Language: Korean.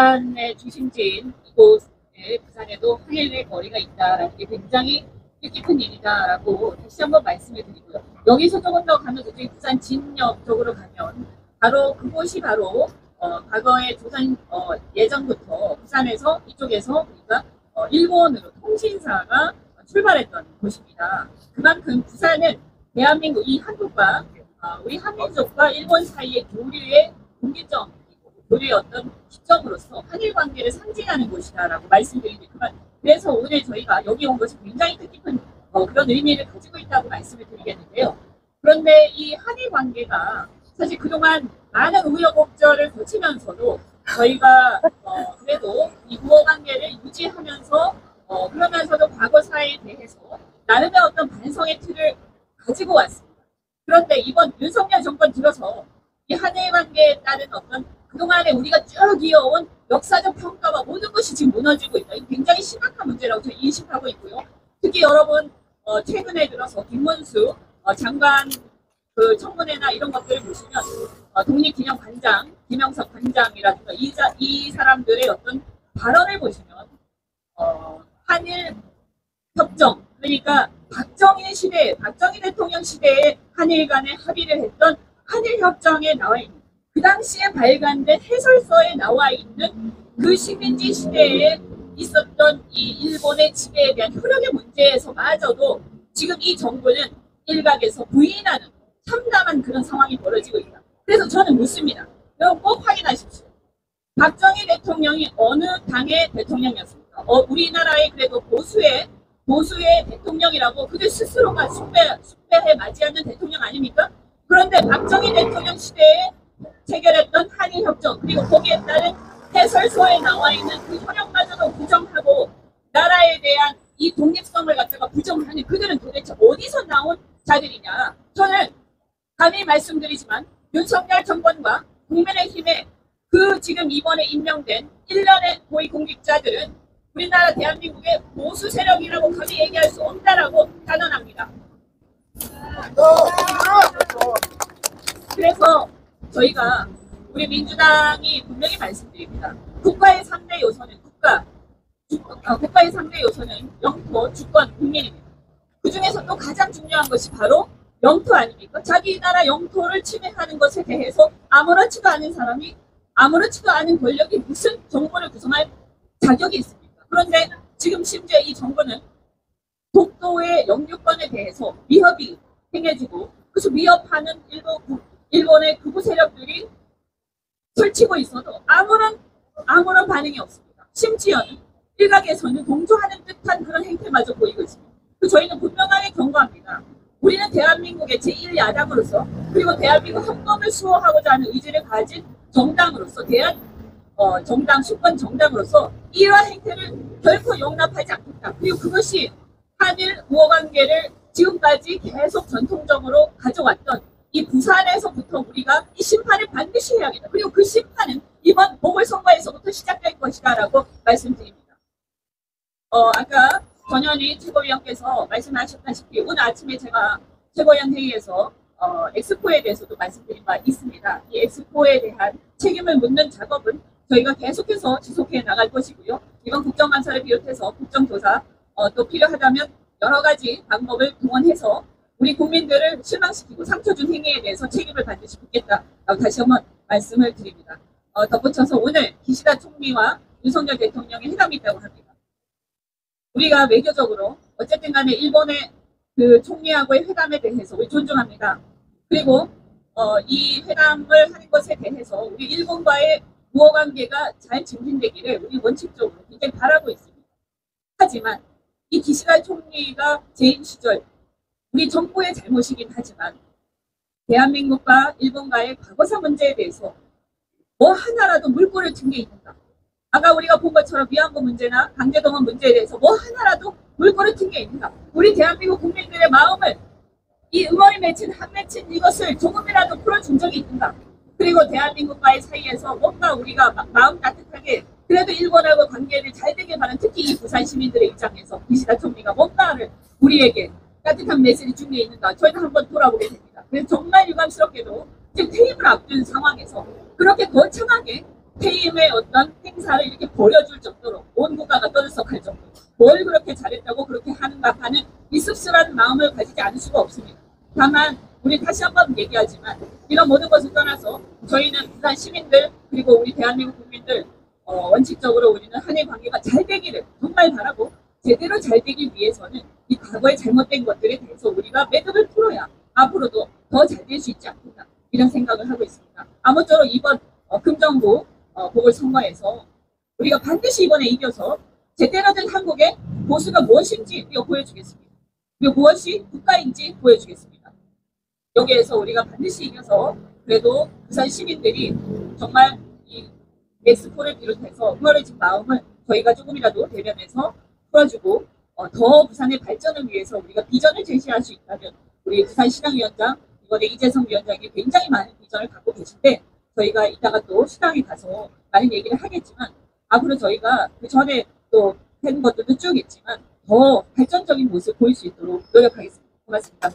부산의 중심지인 이곳에 부산에도 한일의 거리가 있다라는 게 굉장히 뜻깊은 일이다라고 다시 한번 말씀을 드리고요. 여기서 조금 더 가면 저기 부산 진역 쪽으로 가면 바로 그곳이 바로 과거에 조선 예전부터 부산에서 이쪽에서 우리가 일본으로 통신사가 출발했던 곳입니다. 그만큼 부산은 대한민국 이 한국과 우리 한민족과 일본 사이의 교류의 분기점, 교류의 어떤 기점으로서 한일 관계를 상징하는 곳이다라고 말씀드리니까 그래서 오늘 저희가 여기 온 것이 굉장히 뜻깊은 그런 의미를 가지고 있다고 말씀을 드리겠는데요. 그런데 이 한일 관계가 사실 그동안 많은 우여곡절을 거치면서도 저희가 그래도 이 우호 관계를 유지하면서 그러면서도 과거사에 대해서 나름의 어떤 반성의 틀을 가지고 왔습니다. 그런데 이번 윤석열 정권 들어서 이 한일 관계에 따른 어떤 그동안에 우리가 쭉 이어온 역사적 평가와 모든 것이 지금 무너지고 있다. 이 굉장히 심각한 문제라고 저희 인식하고 있고요. 특히 여러분 최근에 들어서 김문수 장관 그 청문회나 이런 것들을 보시면 독립기념관장, 김영석 관장이라든가 이 사람들의 어떤 발언을 보시면 한일 협정, 그러니까 박정희 시대, 박정희 대통령 시대에 한일 간에 합의를 했던 한일 협정에 나와 있는 그 당시에 발간된 해설서에 나와 있는 그 식민지 시대에 있었던 이 일본의 지배에 대한 효력의 문제에서마저도 지금 이 정부는 일각에서 부인하는 참담한 그런 상황이 벌어지고 있다. 그래서 저는 묻습니다. 여러분 꼭 확인하십시오. 박정희 대통령이 어느 당의 대통령이었습니까? 우리나라의 그래도 보수의 대통령이라고 그들 스스로가 숭배해 맞이하는 대통령 아닙니까? 그런데 박정희 대통령 시대에 체결했던 한일협정 그리고 거기에 따른 해설서에 나와 있는 그 효력마저도 부정하고 나라에 대한 이 독립성을 갖다가 부정하는 그들은 도대체 어디서 나온 자들이냐. 저는 감히 말씀드리지만 윤석열 정권과 국민의힘의 그 지금 이번에 임명된 1년의 고위공직자들은 우리나라 대한민국의 보수 세력이라고 감히 얘기할 수 없다라고 단언합니다. 그래서 저희가 우리 민주당이 분명히 말씀드립니다. 국가의 3대 요소는 국가의 3대 요소는 영토, 주권, 국민입니다. 그 중에서 또 가장 중요한 것이 바로 영토 아닙니까? 자기 나라 영토를 침해하는 것에 대해서 아무렇지도 않은 사람이 아무렇지도 않은 권력이 무슨 정부를 구성할 자격이 있습니까? 그런데 지금 심지어 이 정부는 독도의 영유권에 대해서 위협이 행해지고 그래서 위협하는 일본의 극우 세력들이 설치고 있어도 아무런 반응이 없습니다. 심지어는 일각에서는 동조하는 듯한 그런 행태마저 보이고 있습니다. 저희는 분명하게 경고합니다. 우리는 대한민국의 제1야당으로서 그리고 대한민국 헌법을 수호하고자 하는 의지를 가진 정당으로서 정당, 수권 정당으로서 이러한 행태를 결코 용납하지 않겠다. 그리고 그것이 한일 우호관계를 지금까지 계속 전통적으로 가져왔던 이 부산에서부터 우리가 이 심판을 반드시 해야겠다. 그리고 그 심판은 이번 보궐선거에서부터 시작될 것이다 라고 말씀드립니다. 아까 전현희 최고위원께서 말씀하셨다시피 오늘 아침에 제가 최고위원 회의에서 엑스포에 대해서도 말씀드린 바 있습니다. 이 엑스포에 대한 책임을 묻는 작업은 저희가 계속해서 지속해 나갈 것이고요. 이번 국정감사를 비롯해서 국정조사 또 필요하다면 여러 가지 방법을 동원해서 우리 국민들을 실망시키고 상처 준 행위에 대해서 책임을 반드시 묻겠다라고 다시 한번 말씀을 드립니다. 덧붙여서 오늘 기시다 총리와 윤석열 대통령의 회담이 있다고 합니다. 우리가 외교적으로 어쨌든 간에 일본의 그 총리하고의 회담에 대해서 우리 존중합니다. 그리고 이 회담을 하는 것에 대해서 우리 일본과의 우호관계가 잘 증진되기를 우리 원칙적으로 굉장히 바라고 있습니다. 하지만 이 기시다 총리가 재임 시절 우리 정부의 잘못이긴 하지만 대한민국과 일본과의 과거사 문제에 대해서 뭐 하나라도 물꼬를 튼 게 있는가. 아까 우리가 본 것처럼 위안부 문제나 강제동원 문제에 대해서 뭐 하나라도 물꼬를 튼 게 있는가. 우리 대한민국 국민들의 마음을 이 응어리 맺힌 한 맺힌 이것을 조금이라도 풀어준 적이 있는가. 그리고 대한민국과의 사이에서 뭔가 우리가 마음 따뜻하게 그래도 일본하고 관계를 잘 되길 바라는 특히 이 부산 시민들의 입장에서 기시다 총리가 뭔가를 우리에게 따뜻한 메시지 준 게 있는가. 저희는 한번 돌아보게 됩니다. 그래서 정말 유감스럽게도 지금 퇴임을 앞둔 상황에서 그렇게 거창하게 퇴임의 어떤 행사 인사를 이렇게 버려줄 정도로 온 국가가 떠들썩할 정도로 뭘 그렇게 잘했다고 그렇게 하는가 하는 이 씁쓸한 마음을 가지지 않을 수가 없습니다. 다만 우리 다시 한번 얘기하지만 이런 모든 것을 떠나서 저희는 부산 시민들 그리고 우리 대한민국 국민들 원칙적으로 우리는 한일 관계가 잘 되기를 정말 바라고 제대로 잘 되기 위해서는 이 과거의 잘못된 것들에 대해서 우리가 매듭을 풀어야 앞으로도 더 잘 될 수 있지 않겠나 이런 생각을 하고 있습니다. 아무쪼록 이번 금정부 보궐선거에서 우리가 반드시 이번에 이겨서 제대로 된 한국의 보수가 무엇인지 우리가 보여주겠습니다. 그리고 무엇이 국가인지 보여주겠습니다. 여기에서 우리가 반드시 이겨서 그래도 부산 시민들이 정말 이 엑스포를 비롯해서 후원해진 마음을 저희가 조금이라도 대변해서 풀어주고 더 부산의 발전을 위해서 우리가 비전을 제시할 수 있다면 우리 부산시당위원장 이번에 이재성 위원장이 굉장히 많은 비전을 갖고 계신데 저희가 이따가 또 시당에 가서 많은 얘기를 하겠지만 앞으로 저희가 그 전에 또 한 것들도 쭉 있지만 더 발전적인 모습을 보일 수 있도록 노력하겠습니다. 고맙습니다.